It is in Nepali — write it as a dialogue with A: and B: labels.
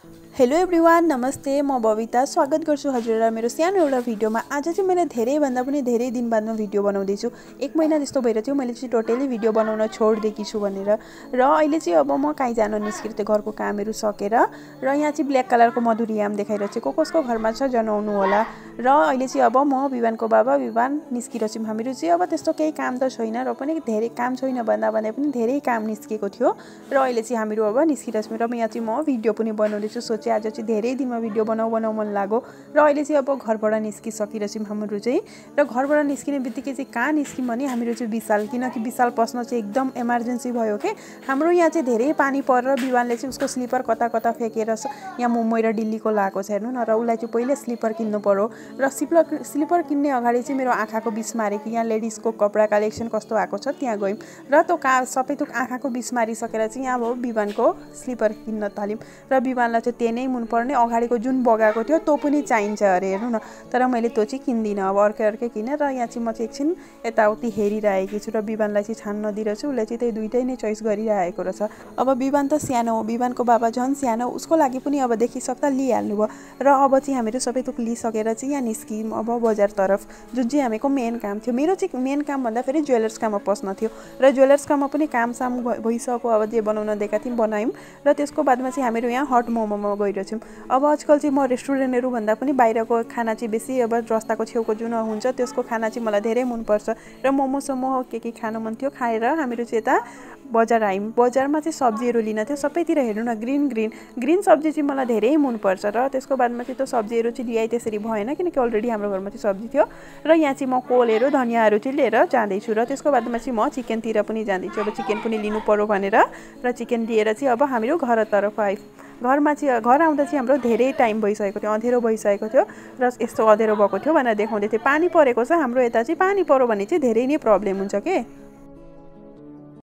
A: हेलो एभ्रिवान, नमस्ते। म बबिता स्वागत गर्छु हजुरहरुलाई मेरो सानो एउटा भिडियोमा। आज चाहिँ मैले धेरै भन्दा पनि धेरै दिन बादमा भिडियो बनाउँदै छु। 1 महिना जस्तो भएर चाहिँ मैले चाहिँ टोटली भिडियो बनाउन छोड्दिएकी छु भनेर। र अहिले चाहिँ अब म कहीँ जान निस्केर त्यो घरको कामहरु सकेर र यहाँ चाहिँ ब्ल्याक कलरको मधुरिआम देखाइरहेको छ। कसको घरमा छ जनाउनु होला। र अहिले चाहिँ अब म विवानको बाबा विवान निस्किरहेछौँ। हामीहरु चाहिँ अब त्यस्तो केही काम त छैन र पनि धेरै काम छैन भन्दा पनि धेरै काम निस्केको थियो र अहिले चाहिँ हामीहरु अब निस्किरहेछौँ र यहाँ चाहिँ म भिडियो पनि बनाउँदै छु। आज चाहिँ धेरै दिनमा भिडियो बनाउन मन लाग्यो र अहिले चाहिँ अब घरबाट निस्किसकिरहेछौँ हामीहरु चाहिँ। र घरबाट निस्किने बित्तिकै चाहिँ कहाँ निस्किम भने हामीहरु चाहिँ विशाल, किनकि विशाल पस्न चाहिँ एकदम इमर्जेन्सी भयो के। हाम्रो यहाँ चाहिँ धेरै पानी परेर विवानले चाहिँ उसको स्लिपर कता कता फेकेर यहाँ मुम्बई र दिल्लीको लागेको छ हेर्नु न। र उलाई चाहिँ पहिले स्लिपर किन्नु पर्यो र स्लिपर किन्ने अगाडि चाहिँ मेरो आँखाको बिस्मारी कि यहाँ लेडिजको कपडा कलेक्सन कस्तो आएको छ त्यहाँ गयौँ र त्यो सबै थोक आँखाको बिस्मारी सकेर चाहिँ यहाँ अब विवानको स्लिपर किन्न थाल्यौँ र विवानलाई चाहिँ त्यही नै मन पर्ने अगाडिको जुन बगाएको थियो त्यो पनि चाहिन्छ अरे हेर्नु न। तर मैले त्यो चाहिँ किन्दिनँ, अब अर्कै किने। र यहाँ चाहिँ म चाहिँ एकछिन यताउति हेरिरहेकी छु र विवानलाई चाहिँ छान्न दिइरहेछु। उसले चाहिँ त्यही दुईटै नै चोइस गरिरहेको रहेछ। अब विवान त सानो हो, विवानको बाबा झन् सानो, उसको लागि पनि अब देखिसक्दा लिइहाल्नु भयो। र अब चाहिँ हामीहरू सबै थोक लिइसकेर चाहिँ यहाँ निस्कियौँ अब बजार तरफ, जुन चाहिँ हामीको मेन काम थियो। मेरो चाहिँ मेन काम भन्दा फेरि ज्वेलर्स काममा पस्न थियो र ज्वेलर्स काममा पनि काम भइसक्यो। अब जे बनाउन दिएका थियौँ बनायौँ र त्यसको बादमा चाहिँ हामीहरू यहाँ हट मोमोमा गइरहेछौँ। अब आजकल चाहिँ म रेस्टुरेन्टहरु भन्दा पनि बाहिरको खाना चाहिँ बेसी अब रस्ताको छेउको जुन हुन्छ त्यसको खाना चाहिँ मलाई धेरै मन पर्छ र मोमो सोमो के खान मन थियो खाएर हामीहरू चाहिँ यता बजार आयौँ। बजारमा चाहिँ सब्जीहरु लिन थियो, सबैतिर हेर्नु न ग्रीन सब्जी चाहिँ मलाई धेरै मन पर्छ र त्यसको बादमा चाहिँ त्यो सब्जीहरु चाहिँ ल्याइ त्यसरी भएन किनकि अलरेडी हाम्रो घरमा चाहिँ सब्जी थियो। र यहाँ चाहिँ म कोलहरु धनियाहरु चाहिँ लिएर जाँदै छु र त्यसको बादमा चाहिँ म चिकनतिर पनि जाँदै छु। अब चिकन पनि लिनु पर्यो भनेर र चिकन लिएर चाहिँ अब हामीहरू घरतर्फ आयौँ। घरमा चाहिँ घर आउँदा चाहिँ हाम्रो धेरै टाइम भइसकेको थियो, अँधेरो भइसकेको थियो र यस्तो अँधेरो भएको थियो भनेर देखाउँदै थियो। पानी परेको छ हाम्रो यता चाहिँ, पानी पर्यो भने चाहिँ धेरै नै प्रब्लम हुन्छ के।